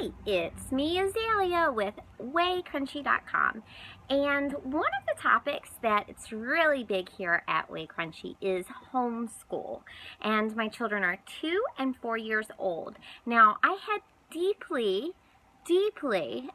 Hi, it's me, Azalea, with WayCrunchy.com. And one of the topics that it's really big here at WayCrunchy is homeschool. And my children are 2 and 4 years old. Now, I had deeply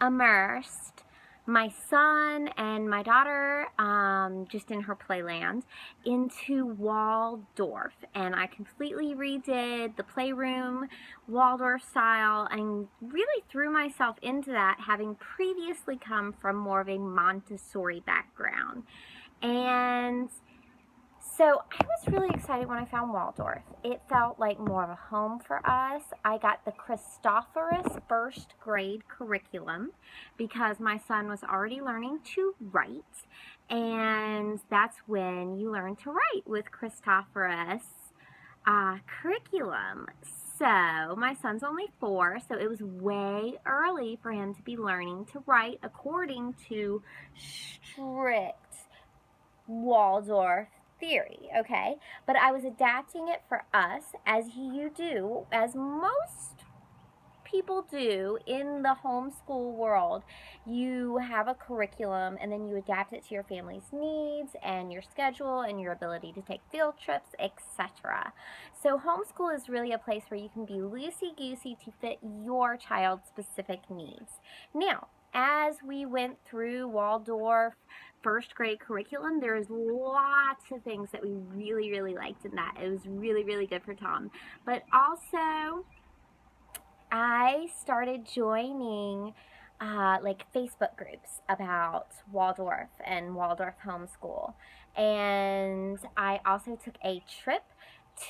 immersed my son and my daughter, just in her playland, into Waldorf. And I completely redid the playroom Waldorf style and really threw myself into that, having previously come from more of a Montessori background. And so I was really excited when I found Waldorf. It felt like more of a home for us. I got the Christophorus first grade curriculum because my son was already learning to write, and that's when you learn to write with Christophorus curriculum. So my son's only 4, so it was way early for him to be learning to write according to strict Waldorf theory, okay? But I was adapting it for us, as you do, as most people do in the homeschool world. You have a curriculum and then you adapt it to your family's needs and your schedule and your ability to take field trips, etc. So homeschool is really a place where you can be loosey-goosey to fit your child's specific needs. Now, as we went through Waldorf first grade curriculum, there's lots of things that we really liked in that. It was really good for Tom. But also, I started joining like Facebook groups about Waldorf and Waldorf homeschool. And I also took a trip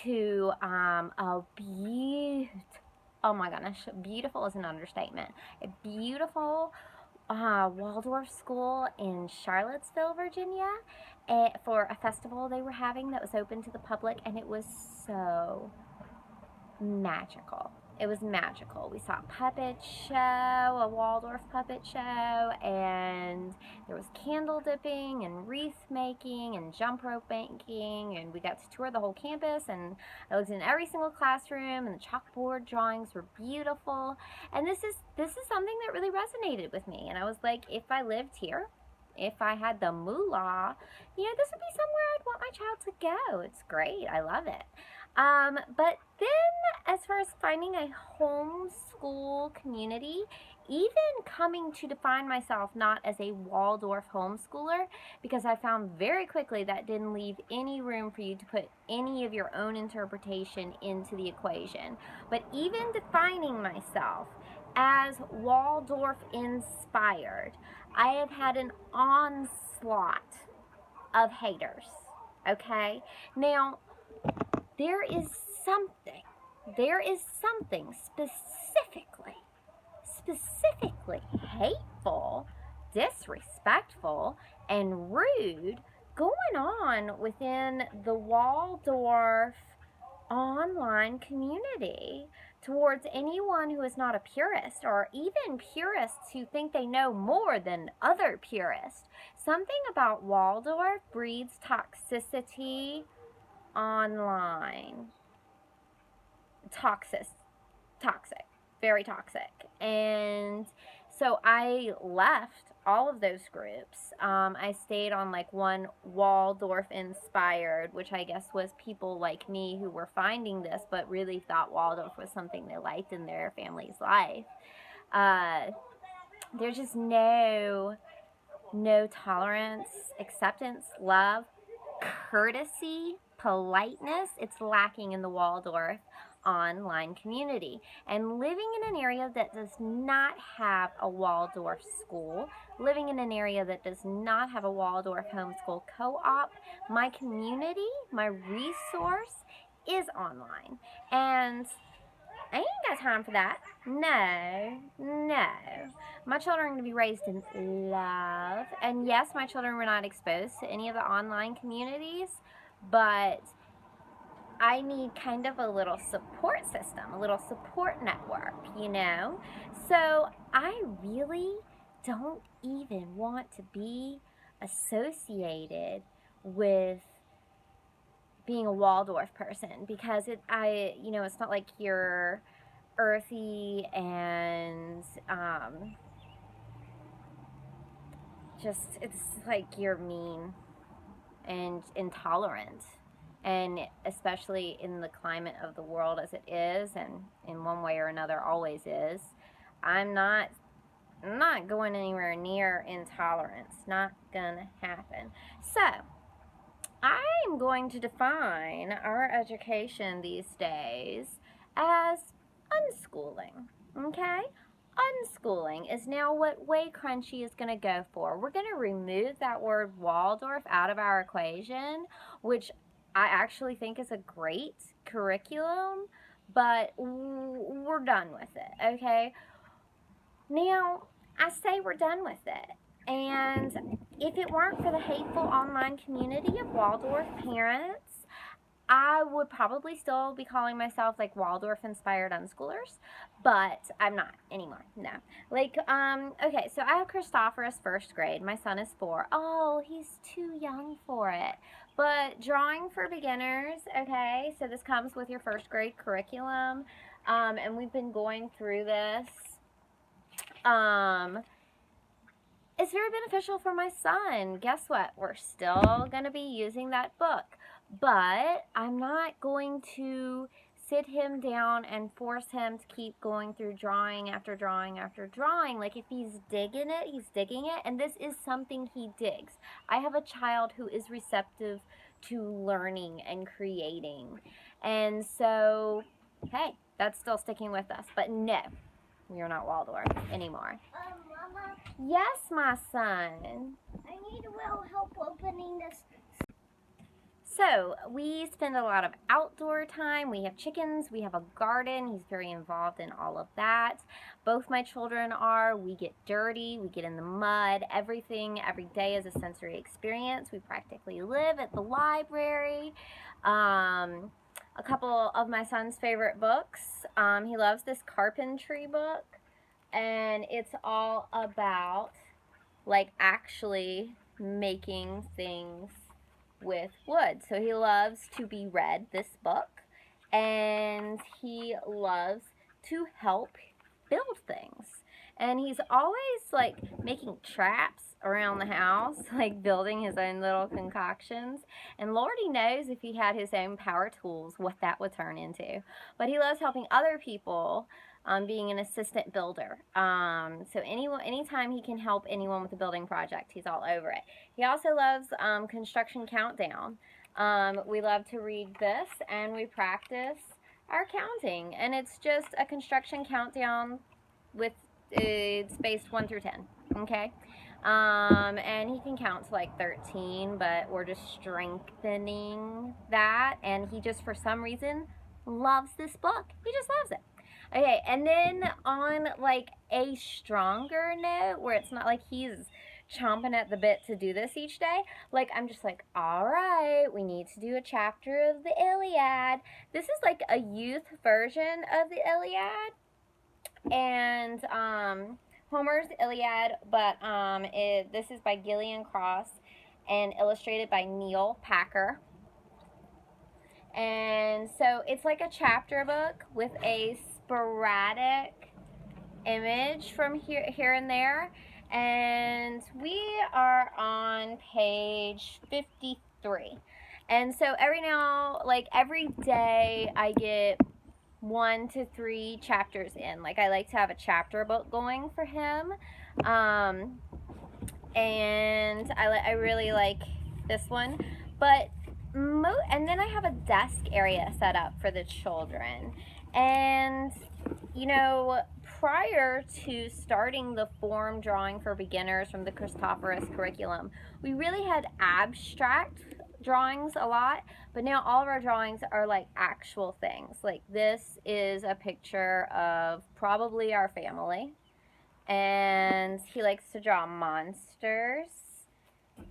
to oh my gosh, beautiful is an understatement. A beautiful Waldorf school in Charlottesville, Virginia, for a festival they were having that was open to the public, and it was so magical. It was magical. We saw a puppet show, a Waldorf puppet show, and there was candle dipping and wreath making and jump rope making, and we got to tour the whole campus, and I looked in every single classroom, and the chalkboard drawings were beautiful. And this is something that really resonated with me, and I was like, if I lived here, if I had the moolah, this would be somewhere I'd want my child to go. It's great. I love it. But then, as far as finding a homeschool community, even coming to define myself not as a Waldorf homeschooler, because I found very quickly that didn't leave any room for you to put any of your own interpretation into the equation. But even defining myself as Waldorf inspired, I have had an onslaught of haters. Okay? Now, there is something specifically hateful, disrespectful, and rude going on within the Waldorf online community towards anyone who is not a purist, or even purists who think they know more than other purists. Something about Waldorf breeds toxicity online. Toxic, very toxic. And so I left all of those groups. I stayed on like one Waldorf inspired, which I guess was people like me who were finding this but really thought Waldorf was something they liked in their family's life. There's just no tolerance, acceptance, love, courtesy, politeness. It's lacking in the Waldorf online community. And living in an area that does not have a Waldorf school, living in an area that does not have a Waldorf homeschool co-op, my community, my resource is online. And I ain't got time for that. No. My children are going to be raised in love. And yes, my children were not exposed to any of the online communities, but I need kind of a little support system, a little support network, So I really don't even want to be associated with being a Waldorf person, because it's not like you're earthy and it's like you're mean and intolerant. And especially in the climate of the world as it is, and in one way or another always is, I'm not going anywhere near intolerance. Not gonna happen. So, I'm going to define our education these days as unschooling. Okay? Unschooling is now what Way Crunchy is going to go for. We're going to remove that word Waldorf out of our equation, which I actually think is a great curriculum, but we're done with it, okay? Now, I say we're done with it. And if it weren't for the hateful online community of Waldorf parents, I would probably still be calling myself like Waldorf-inspired unschoolers, but I'm not anymore. No. Like, okay, so I have Christopherus first grade. My son is 4. Oh, he's too young for it. But drawing for beginners, okay, so this comes with your first grade curriculum, and we've been going through this. It's very beneficial for my son. Guess what? We're still going to be using that book. But I'm not going to sit him down and force him to keep going through drawing after drawing after drawing. Like, if he's digging it, he's digging it. And this is something he digs. I have a child who is receptive to learning and creating. And so, hey, that's still sticking with us. But no, you're not Waldorf anymore. Mama, Yes, my son. I need a little help opening this. So, we spend a lot of outdoor time. We have chickens. We have a garden. He's very involved in all of that. Both my children are. We get dirty. We get in the mud. Everything, every day is a sensory experience. We practically live at the library. A couple of my son's favorite books. He loves this carpentry book. And it's all about, like, actually making things with wood. So he loves to be read this book, and he loves to help build things. And he's always, like, making traps around the house, like building his own little concoctions. And Lordy knows if he had his own power tools what that would turn into. But he loves helping other people, being an assistant builder. So anytime he can help anyone with a building project, he's all over it. He also loves Construction Countdown. We love to read this, and we practice our counting. And it's just a construction countdown with it's spaced 1 through 10. Okay? And he can count to like 13, but we're just strengthening that. And he just, for some reason, loves this book. He just loves it. Okay, and then on like a stronger note, where it's not like he's chomping at the bit to do this each day, like I'm just like, all right, we need to do a chapter of the Iliad. This is like a youth version of the Iliad, and Homer's Iliad, but this is by Gillian Cross and illustrated by Neil Packer. And so it's like a chapter book with a sporadic image from here and there. And we are on page 53. And so every day I get 1 to 3 chapters in. Like, I like to have a chapter book going for him. And I really like this one. But and then I have a desk area set up for the children. And, you know, prior to starting the form drawing for beginners from the Christophorus curriculum, we really had abstract drawings a lot, but now all of our drawings are like actual things. Like, this is a picture of probably our family, and he likes to draw monsters,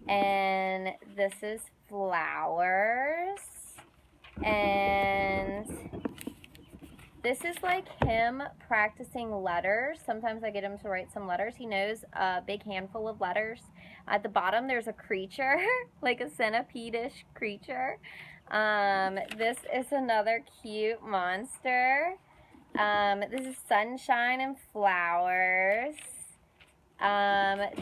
and this is flowers, and this is like him practicing letters. Sometimes I get him to write some letters. He knows a big handful of letters. At the bottom there's a creature, like a centipede-ish creature. This is another cute monster. This is sunshine and flowers.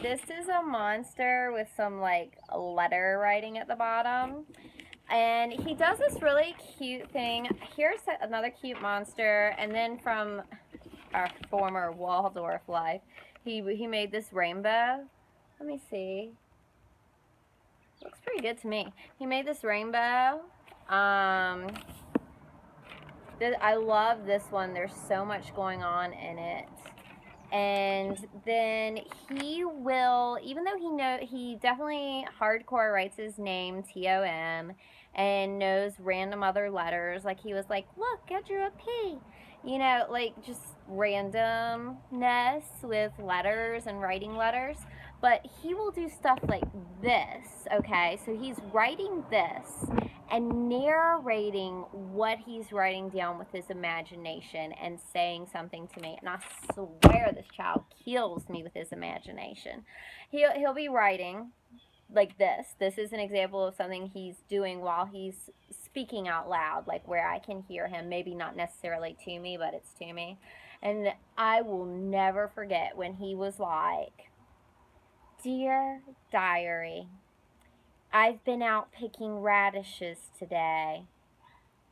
This is a monster with some like letter writing at the bottom. And he does this really cute thing. Here's another cute monster. And then from our former Waldorf life, he made this rainbow. Let me see. Looks pretty good to me. He made this rainbow. I love this one. There's so much going on in it. And then he will, even though he definitely hardcore writes his name TOM and knows random other letters. Like he was like, look, I drew a P. You know, like just randomness with letters and writing letters. But he will do stuff like this, okay? So he's writing this and narrating what he's writing down with his imagination and saying something to me. And I swear this child kills me with his imagination. He'll be writing like this. This is an example of something he's doing while he's speaking out loud, like where I can hear him, maybe not necessarily to me, but it's to me. And I will never forget when he was like, Dear Diary, I've been out picking radishes today.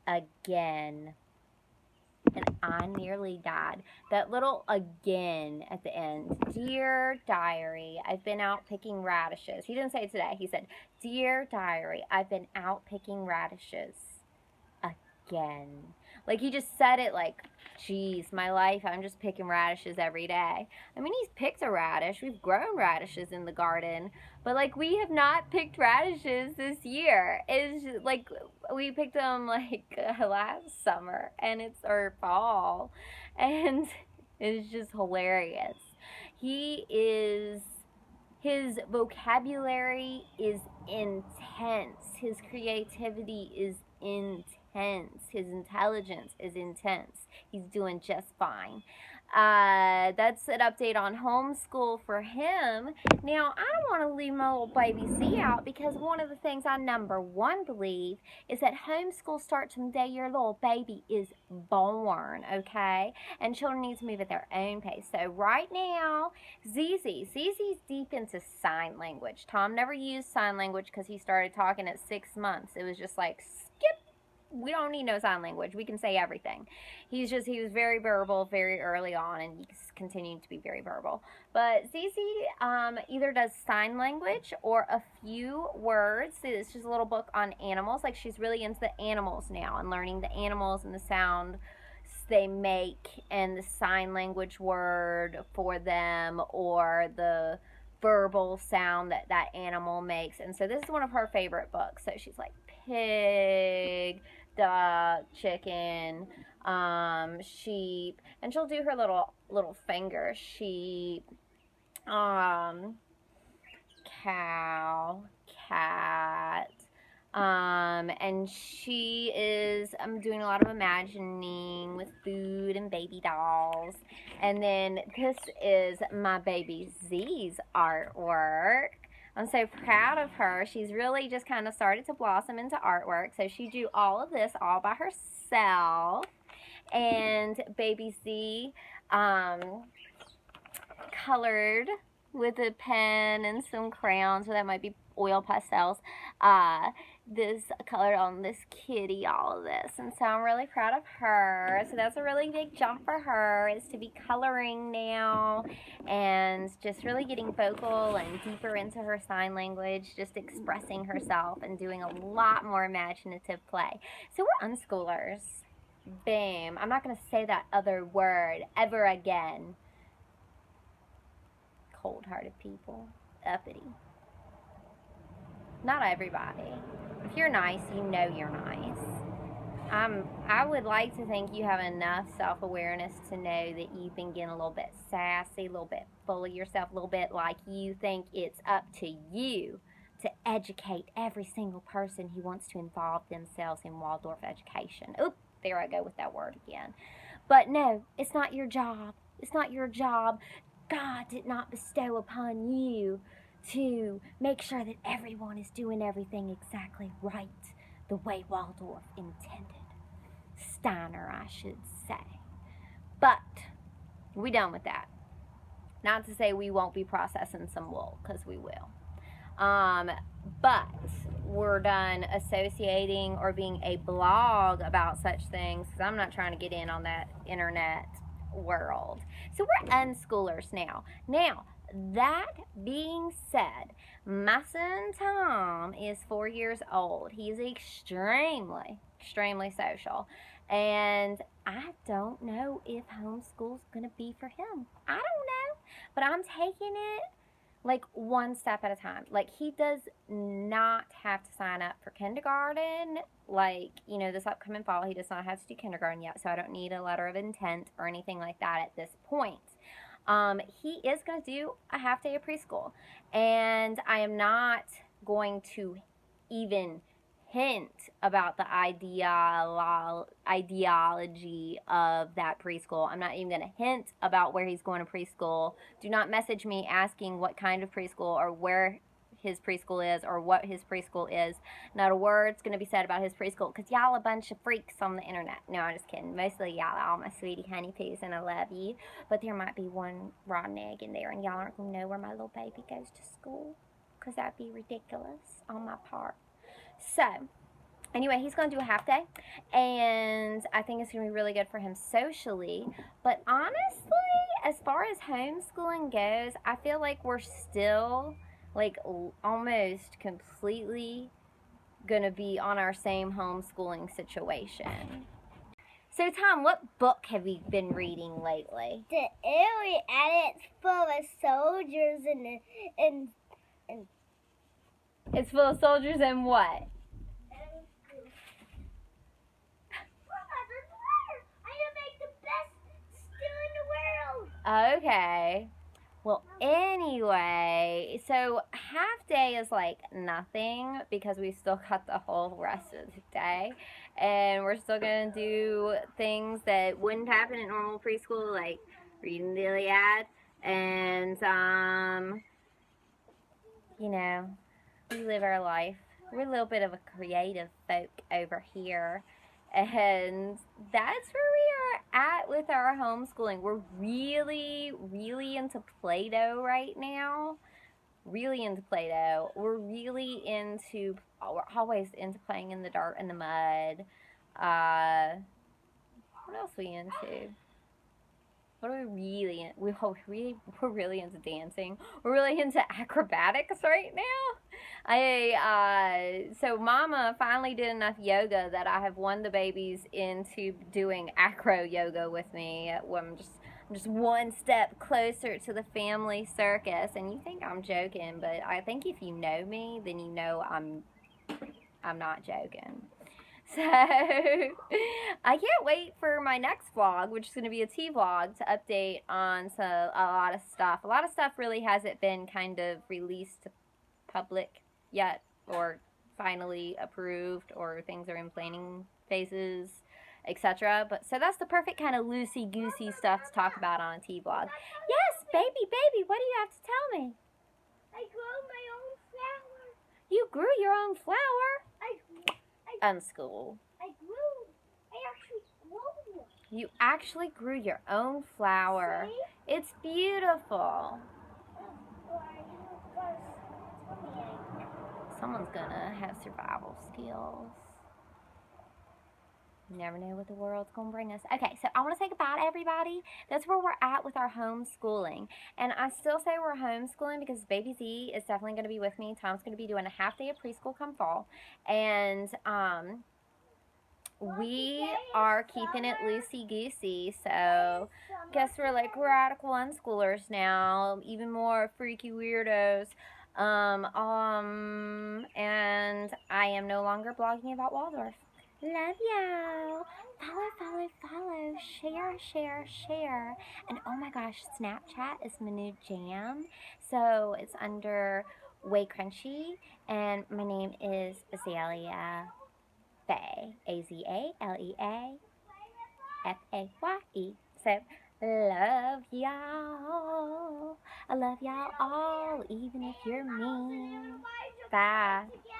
Again. And I nearly died. That little again at the end. Dear Diary, I've been out picking radishes. He didn't say it today. He said, Dear Diary, I've been out picking radishes. Again. Like he just said it like, geez, my life, I'm just picking radishes every day. I mean, he's picked a radish. We've grown radishes in the garden. But like we have not picked radishes this year. It's just, like we picked them like last summer and or fall. And it's just hilarious. His vocabulary is intense. His creativity is intense. His intelligence is intense. He's doing just fine. That's an update on homeschool for him. Now, I don't want to leave my little baby Z out because one of the things I number one believe is that homeschool starts from the day your little baby is born, okay? And children need to move at their own pace. So right now, Zizi's deep into sign language. Tom never used sign language because he started talking at 6 months. It was just like, skip. We don't need no sign language. We can say everything. He was very verbal very early on, and he's continuing to be very verbal. But Zizi either does sign language or a few words. It's just a little book on animals. Like she's really into the animals now and learning the animals and the sound they make and the sign language word for them or the verbal sound that animal makes. And so this is one of her favorite books. So she's like pig, duck, chicken, sheep, and she'll do her little finger. Sheep, cow, cat, and she is doing a lot of imagining with food and baby dolls. And then this is my baby Z's artwork. I'm so proud of her. She's really just kind of started to blossom into artwork. So she drew all of this all by herself. And baby Z colored with a pen and some crayons, or that might be oil pastels. This colored on this kitty, all of this. And so I'm really proud of her. So that's a really big jump for her, is to be coloring now and just really getting vocal and deeper into her sign language, just expressing herself and doing a lot more imaginative play. So we're unschoolers. Boom. I'm not going to say that other word ever again. Cold-hearted people. Uppity. Not everybody. If you're nice, you know you're nice. I would like to think you have enough self-awareness to know that you've been getting a little bit sassy, a little bit full of yourself, a little bit like you think it's up to you to educate every single person who wants to involve themselves in Waldorf education. Oop, there I go with that word again. But no, it's not your job. It's not your job. God did not bestow upon you to make sure that everyone is doing everything exactly right, the way Waldorf intended. Steiner, I should say. But we done with that. Not to say we won't be processing some wool, because we will. But we're done associating or being a blog about such things, because I'm not trying to get in on that internet world. So we're unschoolers now. Now, that being said, my son Tom is 4 years old. He's extremely social. And I don't know if homeschool's going to be for him. I don't know. But I'm taking it like one step at a time. Like, he does not have to sign up for kindergarten. Like, this upcoming fall, he does not have to do kindergarten yet, so I don't need a letter of intent or anything like that at this point. He is going to do a half day of preschool, and I am not going to even hint about the ideology of that preschool. I'm not even going to hint about where he's going to preschool. Do not message me asking what kind of preschool or where his preschool is or what his preschool is. Not a word's going to be said about his preschool, because y'all a bunch of freaks on the internet. No, I'm just kidding. Mostly y'all all my sweetie honey poos, and I love you. But there might be one rotten egg in there, and y'all aren't going to know where my little baby goes to school, because that'd be ridiculous on my part. So, anyway, he's going to do a half day, and I think it's going to be really good for him socially. But honestly, as far as homeschooling goes, I feel like we're still, like, almost completely going to be on our same homeschooling situation. So, Tom, what book have you been reading lately? The Area, and it's full of soldiers and It's full of soldiers and what? Okay. Well, anyway, so half day is like nothing, because we still got the whole rest of the day, and we're still gonna do things that wouldn't happen in normal preschool, like reading the Iliad, and we live our life. We're a little bit of a creative folk over here. And that's where we are at with our homeschooling. We're really, really into Play-Doh right now. Really into Play-Doh. We're always into playing in the dirt and the mud. What else are we into? What are we really in? We're really into dancing. We're really into acrobatics right now. So Mama finally did enough yoga that I have won the babies into doing acro yoga with me. I'm just one step closer to the family circus. And you think I'm joking, but I think if you know me, then you know I'm not joking. So, I can't wait for my next vlog, which is going to be a tea vlog, to update on a lot of stuff. A lot of stuff really hasn't been kind of released to public yet, or finally approved, or things are in planning phases, etc. But so that's the perfect kind of loosey-goosey stuff to talk about on a tea vlog. Yes, baby, what do you have to tell me? I grew my own flower. You grew your own flower? Unschool. I actually grew one. You actually grew your own flower. See? It's beautiful. Someone's gonna have survival skills. You never know what the world's gonna bring us. Okay, so I want to say goodbye to everybody. That's where we're at with our homeschooling. And I still say we're homeschooling because Baby Z is definitely going to be with me. Tom's going to be doing a half day of preschool come fall. And we are keeping it loosey-goosey. So guess we're like radical unschoolers now. Even more freaky weirdos. And I am no longer blogging about Waldorf. Love y'all. Follow. Share. And oh my gosh, Snapchat is my new jam. So it's under Way Crunchy. And my name is Azalea Faye. AZALEA FAYE. So love y'all. I love y'all all, even if you're mean. Bye.